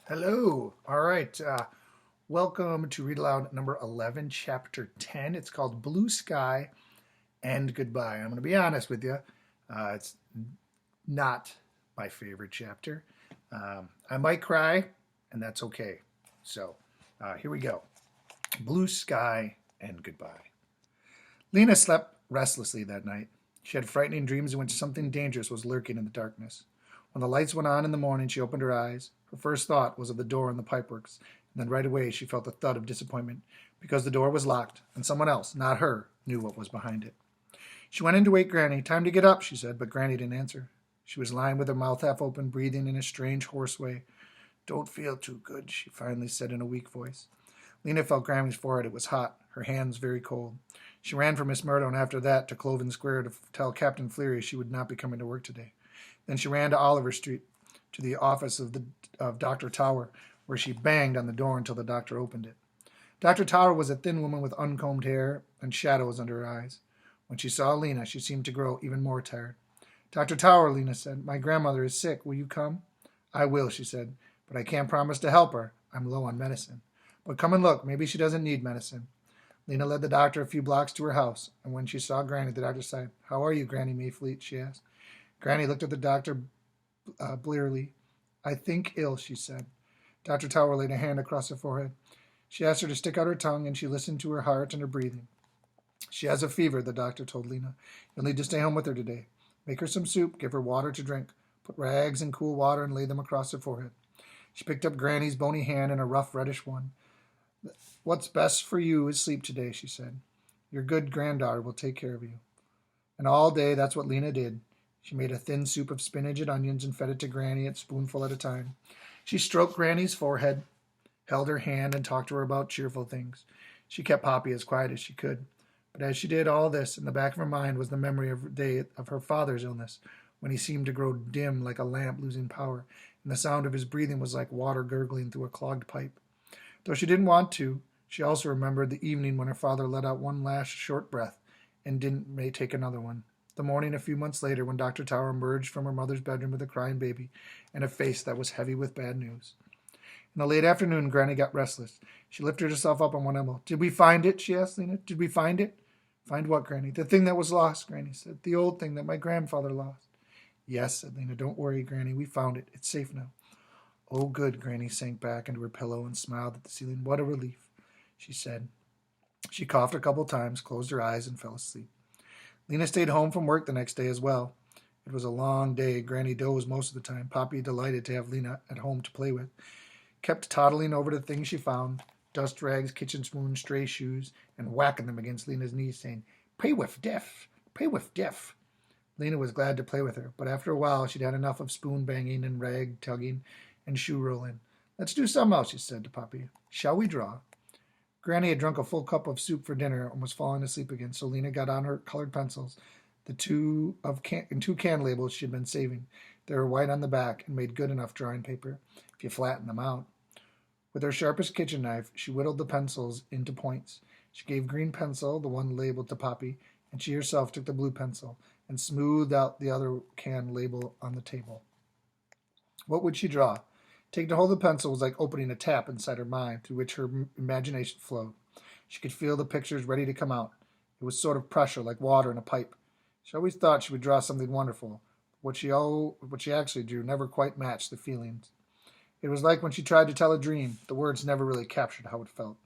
Hello. All right. Welcome to Read Aloud number 11, chapter 10. It's called Blue Sky and Goodbye. I'm going to be honest with you. It's not my favorite chapter. I might cry, and that's okay. So here we go. Blue Sky and Goodbye. Lina slept restlessly that night. She had frightening dreams in which something dangerous was lurking in the darkness. When the lights went on in the morning, she opened her eyes. Her first thought was of the door in the pipeworks, and then right away she felt a thud of disappointment, because the door was locked, and someone else, not her, knew what was behind it. She went in to wake Granny. "Time to get up," she said, but Granny didn't answer. She was lying with her mouth half open, breathing in a strange, hoarse way. "Don't feel too good," she finally said in a weak voice. Lina felt Granny's forehead. It was hot, her hands very cold. She ran for Miss Murdo, and after that to Cloven Square to tell Captain Fleary she would not be coming to work today. Then she ran to Oliver Street, to the office of Dr. Tower, where she banged on the door until the doctor opened it. Dr. Tower was a thin woman with uncombed hair and shadows under her eyes. When she saw Lina, she seemed to grow even more tired. "Dr. Tower," Lina said, "my grandmother is sick. Will you come?" "I will," she said, "but I can't promise to help her. I'm low on medicine. But come and look. Maybe she doesn't need medicine." Lina led the doctor a few blocks to her house, and when she saw Granny, the doctor said, "How are you, Granny Mayfleet?" she asked. Granny looked at the doctor blearily. "I think ill," she said. Dr. Tower laid a hand across her forehead. She asked her to stick out her tongue, and she listened to her heart and her breathing. "She has a fever," the doctor told Lina. "You'll need to stay home with her today. Make her some soup, give her water to drink. Put rags in cool water and lay them across her forehead." She picked up Granny's bony hand in a rough, reddish one. "What's best for you is sleep today," she said. "Your good granddaughter will take care of you." And all day that's what Lina did. She made a thin soup of spinach and onions and fed it to Granny a spoonful at a time. She stroked Granny's forehead, held her hand, and talked to her about cheerful things. She kept Poppy as quiet as she could. But as she did all this, in the back of her mind was the memory of the day of her father's illness, when he seemed to grow dim like a lamp losing power, and the sound of his breathing was like water gurgling through a clogged pipe. Though she didn't want to, she also remembered the evening when her father let out one last short breath and didn't take another one. The morning a few months later when Dr. Tower emerged from her mother's bedroom with a crying baby and a face that was heavy with bad news. In the late afternoon, Granny got restless. She lifted herself up on one elbow. "Did we find it?" she asked Lina. "Did we find it?" "Find what, Granny?" "The thing that was lost," Granny said. "The old thing that my grandfather lost." "Yes," said Lina. "Don't worry, Granny. We found it. It's safe now." "Oh, good." Granny sank back into her pillow and smiled at the ceiling. "What a relief," she said. She coughed a couple times, closed her eyes, and fell asleep. Lina stayed home from work the next day as well. It was a long day. Granny dozed most of the time. Poppy, delighted to have Lina at home to play with, kept toddling over the things she found, dust rags, kitchen spoons, stray shoes, and whacking them against Lina's knees, saying, "Play with Deaf, play with Deaf." Lina was glad to play with her, but after a while she'd had enough of spoon banging and rag tugging and shoe rolling. "Let's do something else," she said to Poppy. "Shall we draw?" Granny had drunk a full cup of soup for dinner and was falling asleep again, so Lina got on her colored pencils, two can labels she had been saving. They were white on the back and made good enough drawing paper if you flattened them out. With her sharpest kitchen knife, she whittled the pencils into points. She gave green pencil, the one labeled to Poppy, and she herself took the blue pencil and smoothed out the other can label on the table. What would she draw? Taking hold of the pencil was like opening a tap inside her mind through which her imagination flowed. She could feel the pictures ready to come out. It was sort of pressure, like water in a pipe. She always thought she would draw something wonderful. What she actually drew never quite matched the feelings. It was like when she tried to tell a dream. The words never really captured how it felt.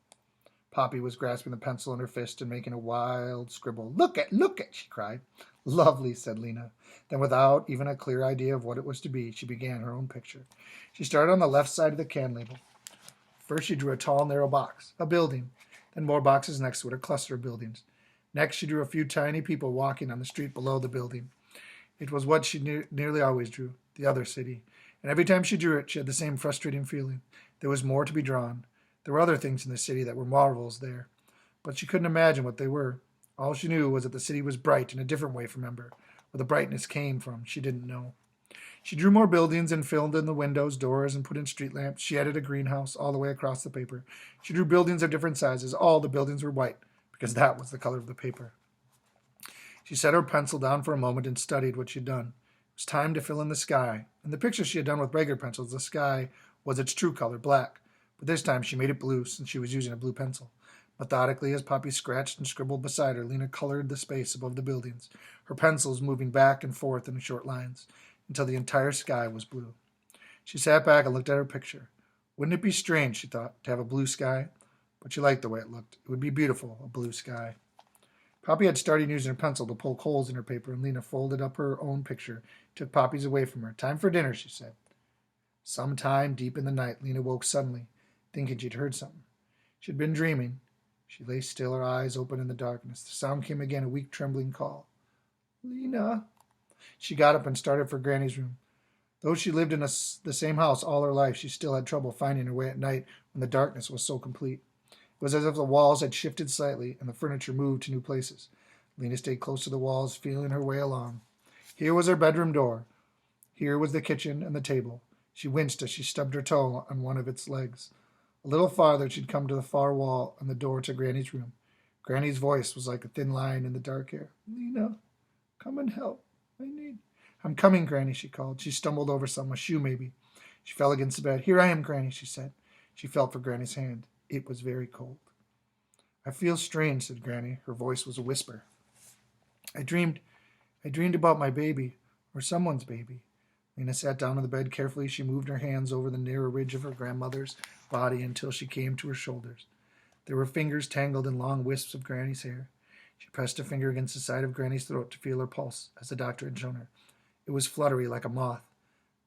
Poppy was grasping the pencil in her fist and making a wild scribble. Look it, she cried. "Lovely," said Lina. Then, without even a clear idea of what it was to be, she began her own picture. She started on the left side of the can label. First, she drew a tall, narrow box, a building. Then more boxes next to it, a cluster of buildings. Next, she drew a few tiny people walking on the street below the building. It was what she nearly always drew, the other city. And every time she drew it, she had the same frustrating feeling. There was more to be drawn. There were other things in the city that were marvels there, but she couldn't imagine what they were. All she knew was that the city was bright in a different way from Ember. Where the brightness came from, she didn't know. She drew more buildings and filled in the windows, doors, and put in street lamps. She added a greenhouse all the way across the paper. She drew buildings of different sizes. All the buildings were white, because that was the color of the paper. She set her pencil down for a moment and studied what she'd done. It was time to fill in the sky. In the pictures she had done with regular pencils, the sky was its true color, black, but this time she made it blue since she was using a blue pencil. Methodically, as Poppy scratched and scribbled beside her, Lina colored the space above the buildings, her pencils moving back and forth in short lines, until the entire sky was blue. She sat back and looked at her picture. Wouldn't it be strange, she thought, to have a blue sky? But she liked the way it looked. It would be beautiful, a blue sky. Poppy had started using her pencil to poke holes in her paper, and Lina folded up her own picture, took Poppy's away from her. Time for dinner, she said. Sometime deep in the night, Lina woke suddenly, thinking she'd heard something. She'd been dreaming. She lay still, her eyes open in the darkness. The sound came again, a weak, trembling call. Lina. She got up and started for Granny's room. Though she lived in the same house all her life, she still had trouble finding her way at night when the darkness was so complete. It was as if the walls had shifted slightly and the furniture moved to new places. Lina stayed close to the walls, feeling her way along. Here was her bedroom door. Here was the kitchen and the table. She winced as she stubbed her toe on one of its legs. A little farther, she'd come to the far wall and the door to Granny's room. Granny's voice was like a thin line in the dark air. Lina, come and help. I'm coming, Granny, she called. She stumbled over something, a shoe maybe. She fell against the bed. Here I am, Granny, she said. She felt for Granny's hand. It was very cold. I feel strange, said Granny. Her voice was a whisper. I dreamed about my baby, or someone's baby. Lina sat down on the bed carefully. She moved her hands over the nearer ridge of her grandmother's body until she came to her shoulders. There were fingers tangled in long wisps of Granny's hair. She pressed a finger against the side of Granny's throat to feel her pulse, as the doctor had shown her. It was fluttery like a moth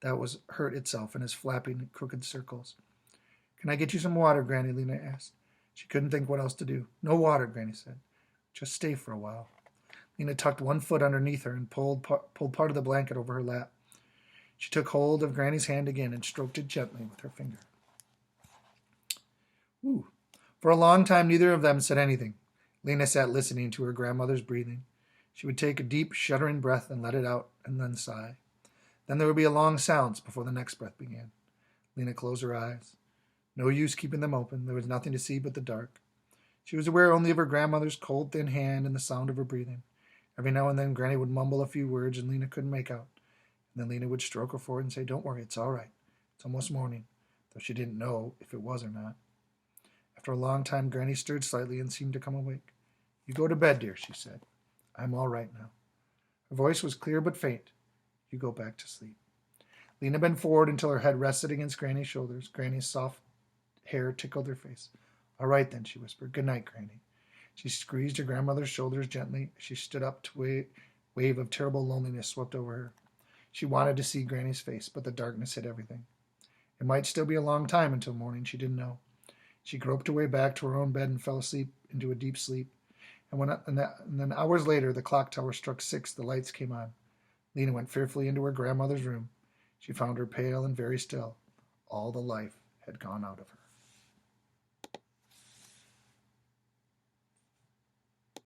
that was hurt itself and is flapping in crooked circles. Can I get you some water, Granny? Lina asked. She couldn't think what else to do. No water, Granny said. Just stay for a while. Lina tucked one foot underneath her and pulled part of the blanket over her lap. She took hold of Granny's hand again and stroked it gently with her finger. Ooh. For a long time, neither of them said anything. Lina sat listening to her grandmother's breathing. She would take a deep, shuddering breath and let it out, and then sigh. Then there would be a long silence before the next breath began. Lina closed her eyes. No use keeping them open. There was nothing to see but the dark. She was aware only of her grandmother's cold, thin hand and the sound of her breathing. Every now and then, Granny would mumble a few words, and Lina couldn't make out. And then Lina would stroke her forehead and say, Don't worry, it's all right. It's almost morning, though she didn't know if it was or not. After a long time, Granny stirred slightly and seemed to come awake. You go to bed, dear, she said. I'm all right now. Her voice was clear but faint. You go back to sleep. Lina bent forward until her head rested against Granny's shoulders. Granny's soft hair tickled her face. All right, then, she whispered. Good night, Granny. She squeezed her grandmother's shoulders gently. She stood up to a wave of terrible loneliness swept over her. She wanted to see Granny's face, but the darkness hid everything. It might still be a long time until morning, she didn't know. She groped her way back to her own bed and fell asleep into a deep sleep. And then hours later, the clock tower struck 6. The lights came on. Lina went fearfully into her grandmother's room. She found her pale and very still. All the life had gone out of her.